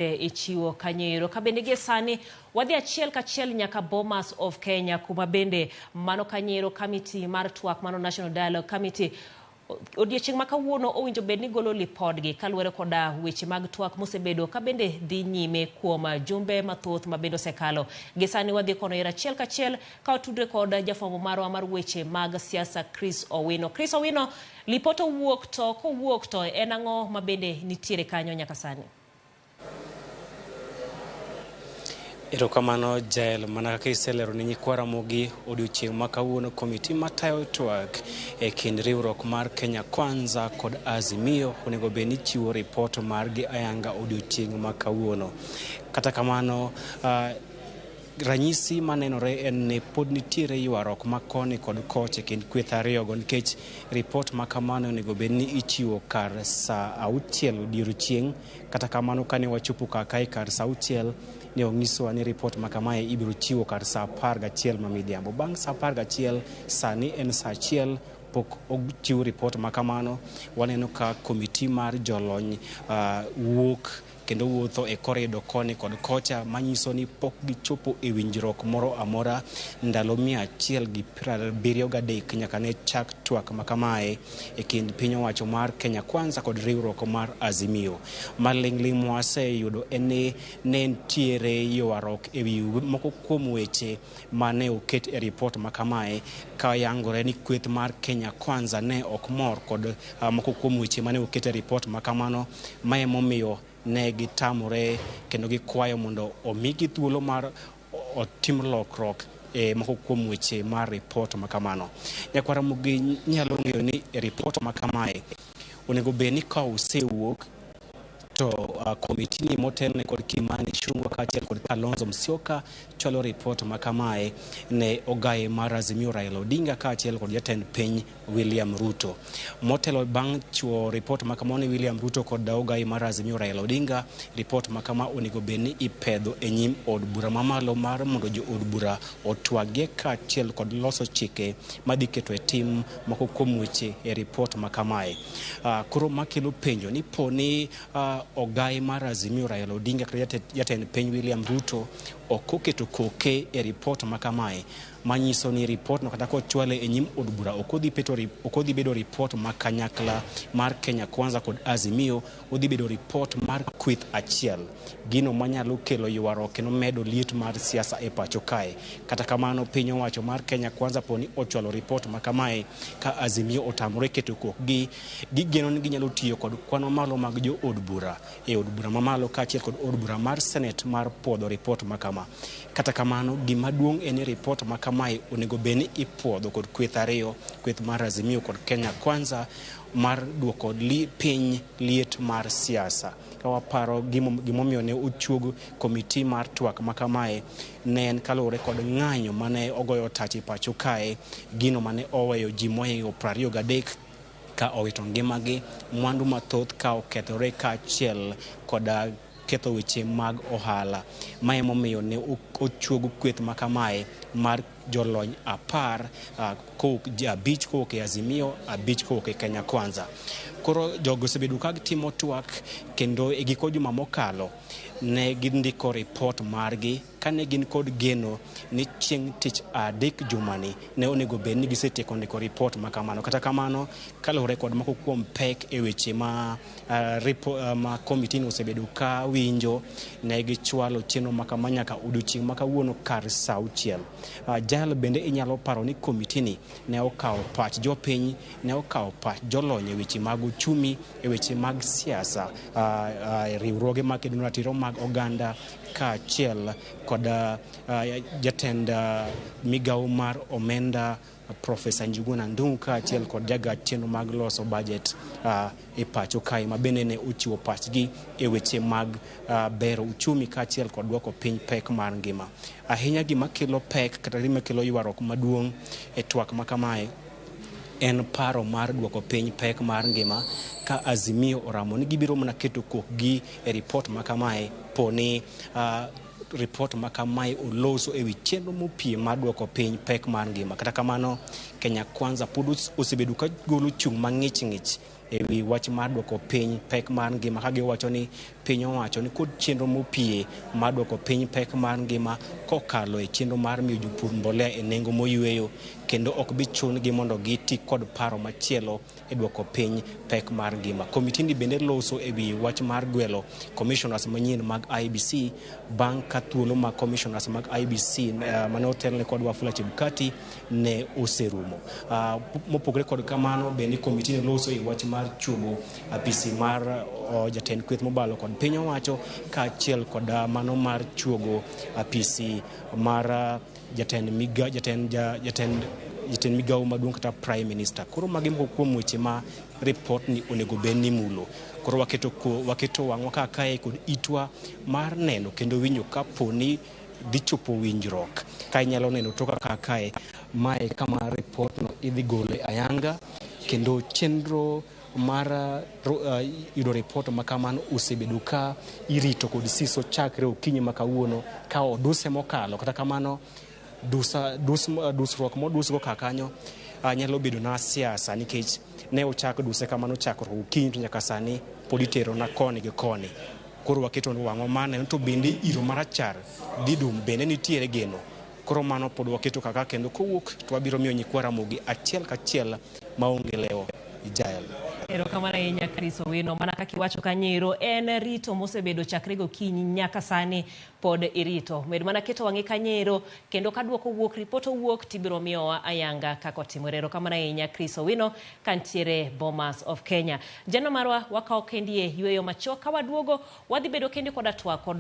ichiwo kanyero kabende gie sani wadhi achiel kachiel nyaka Bomas of Kenya kuma bende mano kanyero komiti mar twak mano National Dialogue Committee odiochieng' ma kawuono owinjo bed ni golo lipodgi kaluwore koda weche mag twak mosebedo kabende dhi nyime kuom jumbe mathoth mabende osekalo. Gie sani wadhi kono ira achiel kachiel ka watudre kod jafwambo marwa mar weche mag siasa Chris Owino. Chris Owino, Lipot owuok to kowuok to en ang'o mabende nitiere kanyo nyaka sani? Erokamano Jael, mana kaka iselero ni nyikwa Ramogi odiochieng' ma kawuono komiti matayo twak e kind riwruok mar Kenya Kwanza kod Azimio onego bed ni chiwo ripot margi ayanga odiochieng' ma kawuono. Kata kamano ranyisi manenore en ni pod nitiere ywaruok ma koni kod kocha kind kweth ariyogo nikech ripot ma kamano onego bed ni ichiwo kar saa 6 odiechieng'. Kata kamano kane wachopo kae kar saa 6 ne onyisowa ni ripot ma kamae ibiro chiwo kar saa 11 mamidhiambo. Bang' saa 11 sani en saa 1 pok ochiw ripot ma kamano. Waneno ka komiti mar jolony wuok kendo wuotho e korido koni kod kocha manyiso ni pok gichopo e winjruok moro amora ndalo 173 nyaka ne chak twak ma kamae e kind piny owacho mar Kenya Kwanza kod riwruok mar Azimio. Maling'ling' mwaseyudo en ni ne nitiere ywaruok e wi moko kuom weche mane oket e ripot ma kamae ka yangore ni kweth mar Kenya Kwanza ne ok mor kod moko kuom weche mane oket e ripot ma kamano. Mae momiyo ne gitamore kendo gikwayo mondo omigi thuolo mar otim lokruok e moko kuom weche mar ripot ma kamano. Nyakwa Ramogi nyalo ng'eyo ni ripot ma kamae onego bed ni ka osewuok to komiti ni motelne kod Kimani Ichung'wah kaachiel kod Kalonzo Musyoka chwalo ripot ma kamae ne ogaye mar Azimio Raila Odinga kaachiel kod jatend piny William Ruto. Motelo bang' chiwo ripot ma kamano William Ruto kod ogaye mar Azimio Raila Odinga, ripot ma kama onego bed ni ipedho e nyim od bura mamalo mar mondo jo od bura otwagie kaachiel kod loso chike madhi keto e tim moko kuom weche e ripot ma kamae. Koro makelo penjo ni poni ogaye mar Azimio Raila Odinga kod jatend piny William Ruto ok oketo koke e ripot ma kamae, manyiso ni ripot no kata kochwale e nyim od bura ok odhi bedo ripot ma kanyakla mar Kenya Kwanza kod Azimio, odhi bedo ripot mar kweth achiel, gino manyalo kelo ywaruok kendo medo liet mar siasa e pacho kae. Kata kamano piny owacho mar Kenya Kwanza poni ochwalo ripot ma kamae ka Azimio otamore keto kokgi, gigeno ni ginyalo tiyo kod kwan mamalo mag jo od bura e od bura mamalo kaachiel kod od bura mar Senate mar puodho ripot ma kama. Kata kamano gima duong' en ripot ma kamae onego bed ni ipuodho kod kweth ariyo, kweth mar Azimio kod Kenya Kwanza, mar duoko piny liet mar siasa. Ka waparo gimomiyo ne ochuog komiti mar twak ma kamae ne en kaluwore kod ng'anyo mane ogoyo tach e pacho kae, gino mane oweyo ji mohingo 23 ka owito ngimagi, mwandu mathoth ka okethore kaachiel kod ketho weche mag ohala. Mae momiyo ne ochuog kweth ma kamae mar jolony 10 5 kowuok e Azimio, 5 kowuok e Kenya Kwanza. Koro jogo osebedo ka gitimo twak kendo e giko juma mokalo ne gindiko ripot margi kane gin kod geno ni chieng' tich adek jumani ne onego bed ni gisetieko ndiko ripot ma kamano. Kata kamano kaluwore kod moko kuom pek e weche ma komiti osebedo ka winjo, ne gichwalo chenro ma kama nyaka odiochieng' ma kawuono kar saa 6. Jal bende inyalo paro ni komiti ni ne okawo pach jopiny, ne okawo pach jolony e weche mag uchumi, e weche mag siasa, riwruoge mag kedo ratiro mag oganda kaachiel kod jatend migawo mar omenda Profesa Njuguna Ndung'u kaachiel kod jagat chenro mag loso budget e pacho kae ma bende ne ochiwo pachgi e weche mag bero uchumi kaachiel kod duoko piny pek mar ngima. Ahinya gima kelo pek kata gima kelo ywaruok maduong' e twak ma kamae en paro mar duoko piny pek mar ngima, ka Azimio oramo ni gibiro mana keto kokgi e ripot ma kamae poni ripot ma kamae oloso e wi chenro mopie mar duoko piny pek mar ngima. Kata kamano Kenya Kwanza pod osebedo ka golo chung' mang'ich e wi wach mar duoko piny pek mar ngima, ka giwacho ni piny owacho ni kod chenro mopie mar dwoko piny pek mar ngima kokalo e chenro mar miyo jopur mbolea e nengo moyweyo kendo ok bi chungi mondo giti kod paro machielo e dwoko piny pek mar ngima. Komiti ni bende loso e wi wach mar gwelo commissioners manyien mag IEBC bang' ka thuolo mag commissioners mag IEBC mane otelne kod Wafula Chebukati ne oserumo. Mopogore kod kamano bende komiti ni loso e wach mar chugo apisi mar jatend kweth mobalo kod piny owacho kaachiel kod mano mar chugo apisi mar jatend migawo maduong' kata prime minister. Koro magi moko kuom weche ma report ni onego bed ni mulo. Koro waketo wang'wa kae kod itwa mar neno kendo winjo kapo ni dhi chopo winjruok. Ka inyalo neno toka kae mae kama report no idhi gole ayanga kendo chenro mar yudo report makamano osebedo ka irito kod siso chakre okinyi makawuono ka oduse mokalo kata kamano dusruok modusgo kakanyo nyalo bedo na siasa nikech ne ochak duse kamano chakruok okinyi to nyaka sani pod itero na koni gi koni. Koro waketo wang'wa mane to bende iro marachar didum bende nitiere geno. Koro mano pod waketo kaka kendo kowuok to wabiro miyo nyikwa Ramogi achiel kachiel maonge lewo ijael. Erokamano ahinya Chris Owino. Mana kaka iwacho kanyo en rito mosebedo chakre gokinyi nyaka sani pod irito. Med mana keto wang'i kanyo kendo ka duoko wuok report owuok tibiro miyowa ayanga kaka otimore. Erokamano ahinya Chris Owino kantiere Bomas of Kenya. Jano marwa wakawo kendie yweyo macho ka waduogo wadhi bedo kendi koda twak